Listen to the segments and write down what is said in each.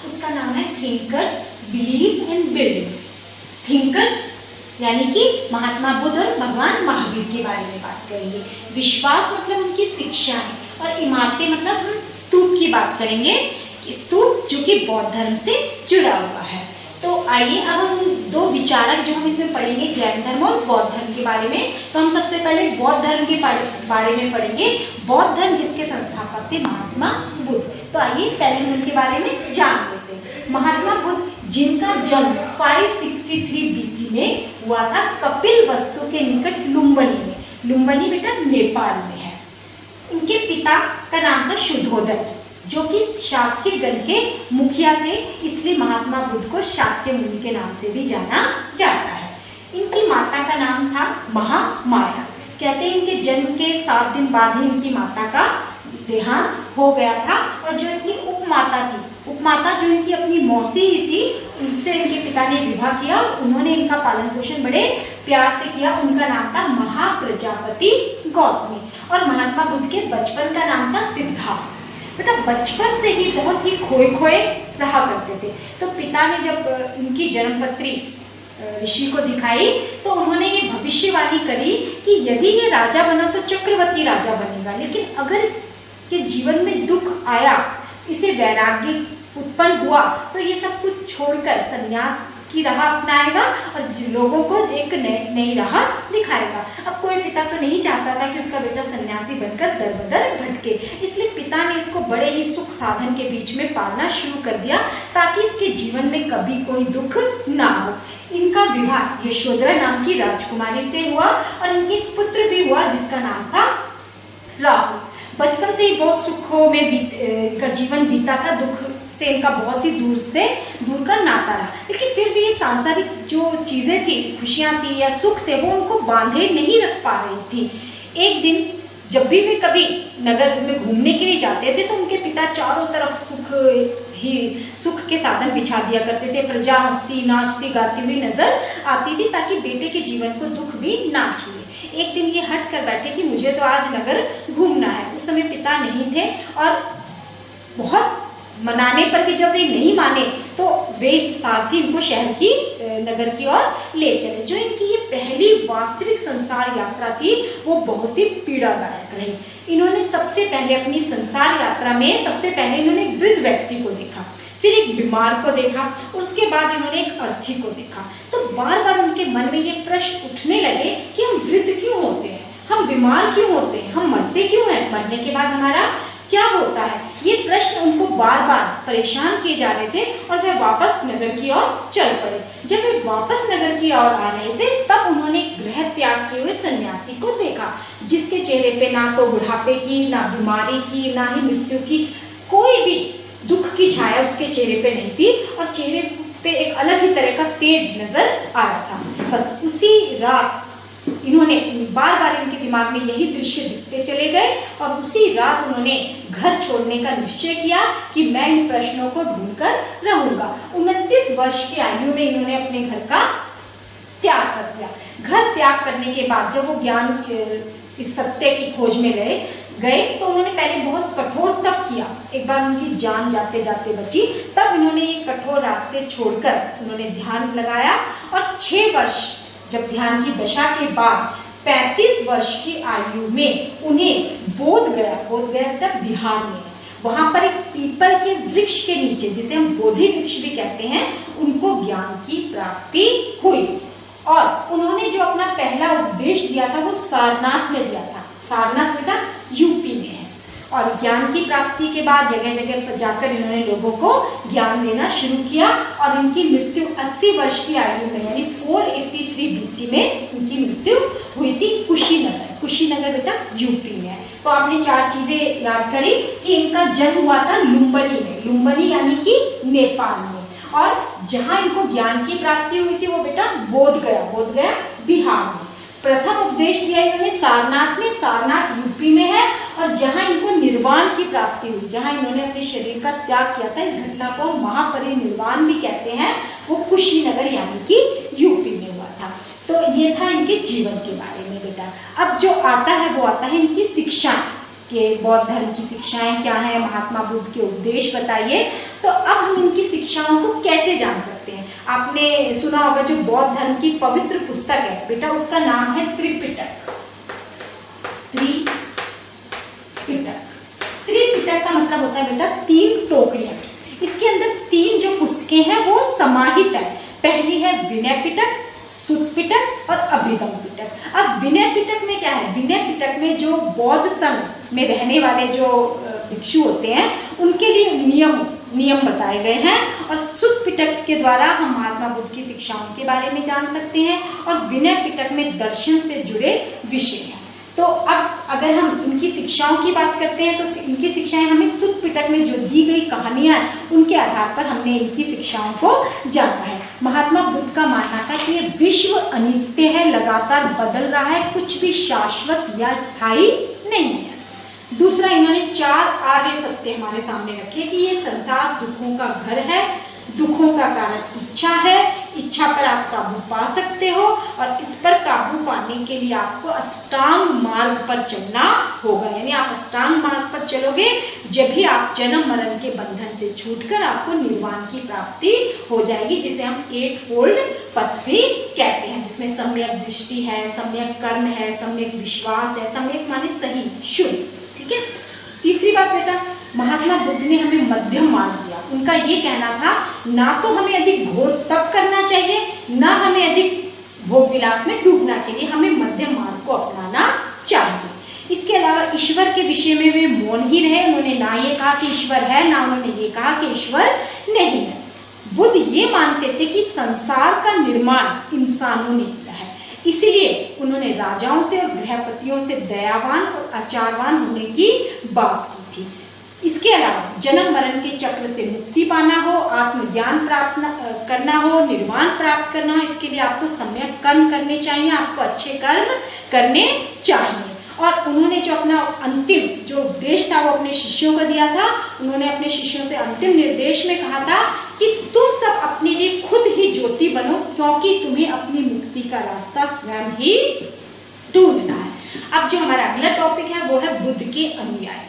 उसका नाम है thinkers believe in buildings. Thinkers यानी कि महात्मा बुद्ध और भगवान महावीर के बारे में बात करेंगे। विश्वास मतलब उनकी शिक्षाएं, और इमारतें मतलब हम स्तूप की बात करेंगे, स्तूप जो कि बौद्ध धर्म से जुड़ा हुआ है। तो आइए अब हम दो विचारक जो हम इसमें पढ़ेंगे, जैन धर्म और बौद्ध धर्म के बारे में। तो हम सबसे पहले बौद्ध धर्म के बारे में पढ़ेंगे। बौद्ध धर्म जिसके संस्थापक थे महात्मा बुद्ध। तो आइए पहले हम उनके बारे में जान लेते हैं। महात्मा बुद्ध जिनका जन्म 563 BC में हुआ था कपिल वस्तु के निकट लुम्बिनी में। लुम्बिनी बेटा नेपाल में है। उनके पिता का नाम था शुद्धोदन, जो कि शाक्य गण के मुखिया थे, इसलिए महात्मा बुद्ध को शाक्य मुनि के नाम से भी जाना जाता है। इनकी माता का नाम था महामाया। कहते हैं इनके जन्म के 7 दिन बाद ही इनकी माता का देहांत हो गया था, और जो इनकी उपमाता थी, उपमाता जो इनकी अपनी मौसी ही थी, उनसे इनके पिता ने विवाह किया। उन्होंने इनका पालन पोषण बड़े प्यार से किया। उनका नाम था महाप्रजापति गौतमी, और महात्मा बुद्ध के बचपन का नाम था सिद्धार्थ। बेटा बचपन से ही बहुत ही खोए खोए रहा करते थे। तो पिता ने जब इनकी जन्मपत्री ऋषि को दिखाई तो उन्होंने ये भविष्यवाणी करी कि यदि ये राजा बना तो चक्रवर्ती राजा बनेगा, लेकिन अगर इसके जीवन में दुख आया, इसे वैराग्य उत्पन्न हुआ, तो ये सब कुछ छोड़कर संन्यास की राह अपनाएगा और लोगों को एक नई राह दिखाएगा। अब कोई पिता तो नहीं चाहता था कि उसका बेटा सन्यासी बनकर दर बदर भटके, इसलिए पिता ने इसको बड़े ही सुख साधन के बीच में पालना शुरू कर दिया ताकि इसके जीवन में कभी कोई दुख ना हो। इनका विवाह यशोधरा नाम की राजकुमारी से हुआ और इनके एक पुत्र भी हुआ जिसका नाम था राहुल। बचपन से ही बहुत सुखों में इनका जीवन बीता था, दुख से इनका बहुत ही दूर का नाता रहा, लेकिन फिर भी ये सांसारिक जो चीजें थी, खुशियां थी या सुख थे, वो उनको बांधे नहीं रख पा रही थी। एक दिन जब भी वे कभी नगर में घूमने के लिए जाते थे तो उनके पिता चारों तरफ सुख के साधन बिछा दिया करते थे। प्रजा हंसती नाचती गाती हुई नजर आती थी ताकि बेटे के जीवन को दुख भी ना छुए। एक दिन ये हट कर बैठे कि मुझे तो आज नगर घूमना है। उस समय पिता नहीं थे और बहुत मनाने पर भी जब वे नहीं माने तो वे साथ ही उनको शहर की नगर की ओर ले चले। जो इनकी ये पहली वास्तविक संसार यात्रा थी वो बहुत ही पीड़ादायक रही। इन्होंने सबसे पहले अपनी संसार यात्रा में सबसे पहले इन्होंने एक वृद्ध व्यक्ति को देखा, फिर एक बीमार को देखा, उसके बाद इन्होंने एक अर्थी को देखा। तो बार बार उनके मन में ये प्रश्न उठने लगे कि हम वृद्ध क्यों होते हैं, हम बीमार क्यों होते हैं, हम मरते क्यों हैं, मरने के बाद हमारा क्या होता है। ये प्रश्न उनको बार बार परेशान किए जा रहे थे और वे वापस नगर की ओर चल पड़े। जब वे वापस नगर की ओर आ रहे थे तब उन्होंने गृह त्याग किए हुए सन्यासी को देखा, जिसके चेहरे पे ना तो बुढ़ापे की, ना बीमारी की, ना ही मृत्यु की कोई भी दुख की छाया उसके चेहरे पे नहीं थी, और चेहरे पे एक अलग ही तरह का तेज नजर आ रहा था। बस उसी रात इन्होंने बार बार इनके दिमाग में यही दृश्य दिखते चले गए और उसी रात उन्होंने घर छोड़ने का निश्चय किया कि मैं इन प्रश्नों को ढूंढकर रहूंगा। 29 वर्ष की आयु में इन्होंने अपने घर का त्याग कर दिया। घर त्याग करने के बाद जब वो ज्ञान इस सत्य की खोज में गए तो उन्होंने पहले बहुत कठोर तप किया। एक बार उनकी जान जाते जाते बची, तब इन्होंने ये कठोर रास्ते छोड़कर उन्होंने ध्यान लगाया और 6 वर्ष जब ध्यान की दशा के बाद 35 वर्ष की आयु में उन्हें बोध गया तब बिहार में, वहां पर एक पीपल के वृक्ष के नीचे, जिसे हम बोधि वृक्ष भी कहते हैं, उनको ज्ञान की प्राप्ति हुई। और उन्होंने जो अपना पहला उपदेश दिया था वो सारनाथ में दिया था। सारनाथ बेटा यूपी में है। और ज्ञान की प्राप्ति के बाद जगह जगह पर जाकर इन्होंने लोगों को ज्ञान देना शुरू किया और इनकी मृत्यु 80 वर्ष की आयु में यानी 483 BC में इनकी मृत्यु हुई थी कुशीनगर। कुशीनगर बेटा यूपी में है। तो आपने 4 चीजें याद करी कि इनका जन्म हुआ था लुम्बिनी में, लुम्बिनी यानी कि नेपाल में, और जहां इनको ज्ञान की प्राप्ति हुई थी वो बेटा बोध गया बिहार में। प्रथम उपदेश दिया इन्होंने सारनाथ में, सारनाथ यूपी में है, और जहां इनको निर्वाण की प्राप्ति हुई, जहां इन्होंने अपने शरीर का त्याग किया था, इस घटना को महापरिनिर्वाण भी कहते हैं, वो कुशीनगर यानी कि यूपी में हुआ था। तो ये था इनके जीवन के बारे में बेटा। अब जो आता है वो आता है इनकी शिक्षा। के बौद्ध धर्म की शिक्षाएं क्या हैं, महात्मा बुद्ध के उपदेश बताइए। तो अब हम इनकी शिक्षाओं को कैसे जान सकते हैं? आपने सुना होगा जो बौद्ध धर्म की पवित्र पुस्तक है बेटा, उसका नाम है त्रिपिटक। त्रिपिटक का मतलब होता है बेटा 3 टोकरियां। इसके अंदर 3 जो पुस्तकें हैं वो समाहित है। पहली है विनय पिटक, सुत्त पिटक और अभिधम पिटक। अब विनय पिटक में क्या है? विनय पिटक में जो बौद्ध संघ में रहने वाले जो भिक्षु होते हैं उनके लिए नियम बताए गए हैं, और सुत्त पिटक के द्वारा हम महात्मा बुद्ध की शिक्षाओं के बारे में जान सकते हैं, और विनय पिटक में दर्शन से जुड़े विषय हैं। तो अब अगर हम इनकी शिक्षाओं की बात करते हैं तो इनकी शिक्षाएं हमें सुत्त पिटक में जो दी गई कहानियां हैं उनके आधार पर हमने इनकी शिक्षाओं को जाना है। महात्मा बुद्ध का मानना था कि ये विश्व अनित्य है, लगातार बदल रहा है, कुछ भी शाश्वत या स्थायी नहीं है। दूसरा, इन्होंने 4 आर्य सत्य हमारे सामने रखे कि ये संसार दुखों का घर है, दुखों का कारण इच्छा है, इच्छा पर आप काबू पा सकते हो, और इस पर काबू पाने के लिए आपको अष्टांग मार्ग पर चलना होगा। यानी आप अष्टांग मार्ग पर चलोगे जब भी आप जन्म मरण के बंधन से छूटकर आपको निर्वाण की प्राप्ति हो जाएगी, जिसे हम 8 फोल्ड पथ भी कहते हैं, जिसमें सम्यक दृष्टि है, सम्यक कर्म है, सम्यक विश्वास है। सम्यक माने सही, शुद्ध, ठीक है। तीसरी बात बेटा, महात्मा बुद्ध ने हमें मध्यम मार्ग दिया। उनका ये कहना था ना तो हमें अधिक घोर तप करना चाहिए, ना हमें अधिक भोग विलास में डूबना चाहिए, हमें मध्यम मार्ग को अपनाना चाहिए। इसके अलावा ईश्वर के विषय में वे मौन ही रहे। उन्होंने ना ये कहा कि ईश्वर है, ना उन्होंने ये कहा कि ईश्वर नहीं है। बुद्ध ये मानते थे कि संसार का निर्माण इंसानों ने किया है, इसीलिए उन्होंने राजाओं से और गृहपतियों से दयावान और आचारवान होने की बात की थी। इसके अलावा जन्म मरण के चक्र से मुक्ति पाना हो, आत्मज्ञान प्राप्त करना हो, निर्वाण प्राप्त करना हो, इसके लिए आपको सम्यक कर्म करने चाहिए, आपको अच्छे कर्म करने चाहिए। और उन्होंने जो अपना अंतिम जो उपदेश था वो अपने शिष्यों को दिया था। उन्होंने अपने शिष्यों से अंतिम निर्देश में कहा था कि तुम सब अपने लिए खुद ही ज्योति बनो, क्योंकि तुम्हें अपनी मुक्ति का रास्ता स्वयं ही ढूंढना है। अब जो हमारा अगला टॉपिक है वो है बुद्ध के अनुयायी।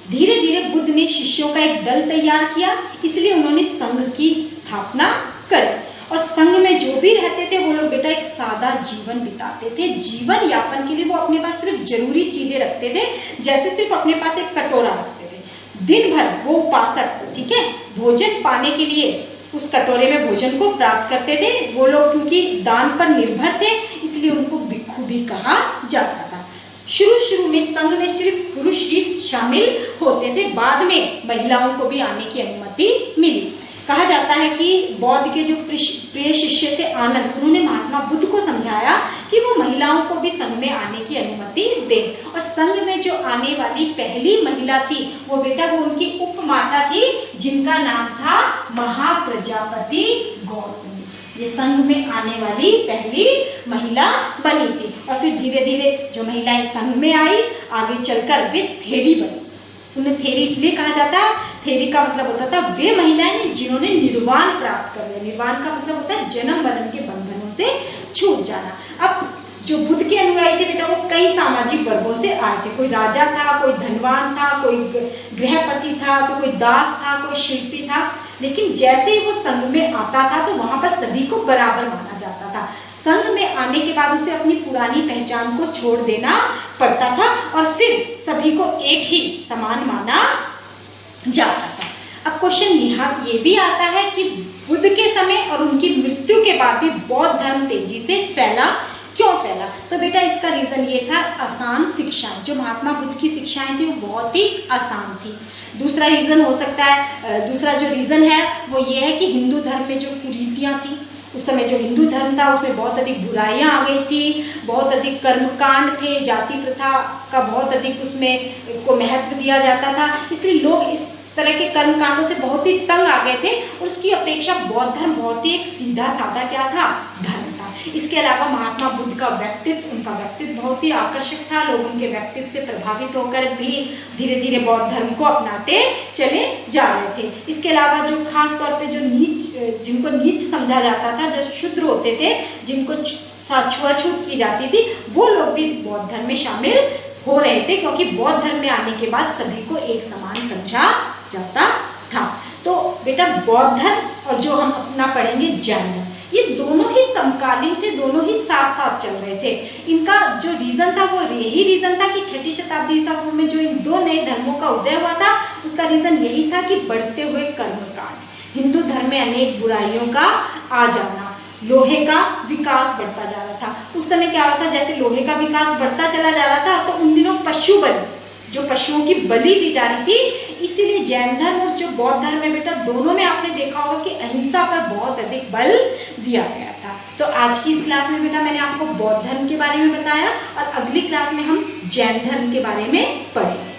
धीरे धीरे बुद्ध ने शिष्यों का एक दल तैयार किया, इसलिए उन्होंने संघ की स्थापना करी, और संघ में जो भी रहते थे वो लोग बेटा एक सादा जीवन बिताते थे। जीवन यापन के लिए वो अपने पास सिर्फ जरूरी चीजें रखते थे, जैसे सिर्फ अपने पास एक कटोरा रखते थे। दिन भर वो उपासक, ठीक है, भोजन पाने के लिए उस कटोरे में भोजन को प्राप्त करते थे। वो लोग क्योंकि दान पर निर्भर थे, इसलिए उनको भिक्षु भी कहा जाता था। शुरू में संघ में सिर्फ पुरुष ही शामिल होते थे, बाद में महिलाओं को भी आने की अनुमति मिली। कहा जाता है कि बौद्ध के जो प्रिय शिष्य थे आनंद, उन्होंने महात्मा बुद्ध को समझाया कि वो महिलाओं को भी संघ में आने की अनुमति दे। और संघ में जो आने वाली पहली महिला थी वो बेटा वो उनकी उपमाता थी, जिनका नाम था महाप्रजापति गौतमी। ये संघ में आने वाली पहली महिला बनी थी। और फिर धीरे धीरे जो महिलाएं संघ में आई, आगे चलकर वे थेरी बनी। उन्हें थेरी इसलिए कहा जाता है, थेरी का मतलब होता था वे महिलाएं जिन्होंने निर्वाण प्राप्त कर लिया। निर्वाण का मतलब होता है जन्म मरण के बंधनों से छूट जाना। अब जो बुद्ध के अनुयायी थे बेटा वो कई सामाजिक वर्गों से आए थे। कोई राजा था, कोई धनवान था, कोई गृहपति था, तो कोई दास था, कोई शिल्पी था। लेकिन जैसे ही वो संघ में आता था तो वहां पर सभी को बराबर माना जाता था। संघ में आने के बाद उसे अपनी पुरानी पहचान को छोड़ देना पड़ता था, और फिर सभी को एक ही समान माना जाता था। अब क्वेश्चन यहाँ ये भी आता है कि बुद्ध के समय और उनकी मृत्यु के बाद भी बौद्ध धर्म तेजी से फैला, क्यों फैला? तो बेटा इसका रीजन ये था आसान शिक्षाएं। जो महात्मा बुद्ध की शिक्षाएं थी वो बहुत ही आसान थी। दूसरा रीजन हो सकता है, दूसरा जो रीजन है वो ये है कि हिंदू धर्म में जो कुरीतियां थी, उस समय जो हिंदू धर्म था उसमें बहुत अधिक बुराइयां आ गई थी, बहुत अधिक कर्मकांड थे, जाति प्रथा का बहुत अधिक उसमें को महत्व दिया जाता था। इसलिए लोग इस तरह के कर्म कांडों से बहुत ही तंग आ गए थे, और उसकी अपेक्षा बौद्ध धर्म बहुत ही एक सीधा साधा क्या था, धर्म था। इसके अलावा महात्मा बुद्ध का व्यक्तित्व, उनका व्यक्तित्व बहुत ही आकर्षक था। लोग उनके व्यक्तित्व से प्रभावित होकर भी धीरे धीरे बौद्ध धर्म को अपनाते चले जा रहे थे। इसके अलावा जो खास तौर पे जो जिनको नीच समझा जाता था, जो शूद्र होते थे, जिनको छुआछूत की जाती थी, वो लोग भी बौद्ध धर्म में शामिल हो रहे थे, क्योंकि बौद्ध धर्म में आने के बाद सभी को एक समान समझा जाता था। तो बेटा बौद्ध धर्म और जो हम अपना पढ़ेंगे जैन धर्म, ये दोनों ही समकालीन थे, दोनों ही साथ साथ चल रहे थे। इनका जो रीजन था वो यही रीजन था कि 6ठी शताब्दी ईसा पूर्व में जो इन दो नए धर्मों का उदय हुआ था, उसका रीजन यही था कि बढ़ते हुए कर्मकांड, हिंदू धर्म में अनेक बुराइयों का आ जाना, लोहे का विकास बढ़ता जा रहा था। उस समय क्या हो रहा था, जैसे लोहे का विकास बढ़ता चला जा रहा था, तो उन दिनों पशु बलि, जो पशुओं की बलि दी जा रही थी, इसीलिए जैन धर्म और जो बौद्ध धर्म है बेटा, दोनों में आपने देखा होगा कि अहिंसा पर बहुत अधिक बल दिया गया था। तो आज की इस क्लास में बेटा मैंने आपको बौद्ध धर्म के बारे में बताया, और अगली क्लास में हम जैन धर्म के बारे में पढ़ेंगे।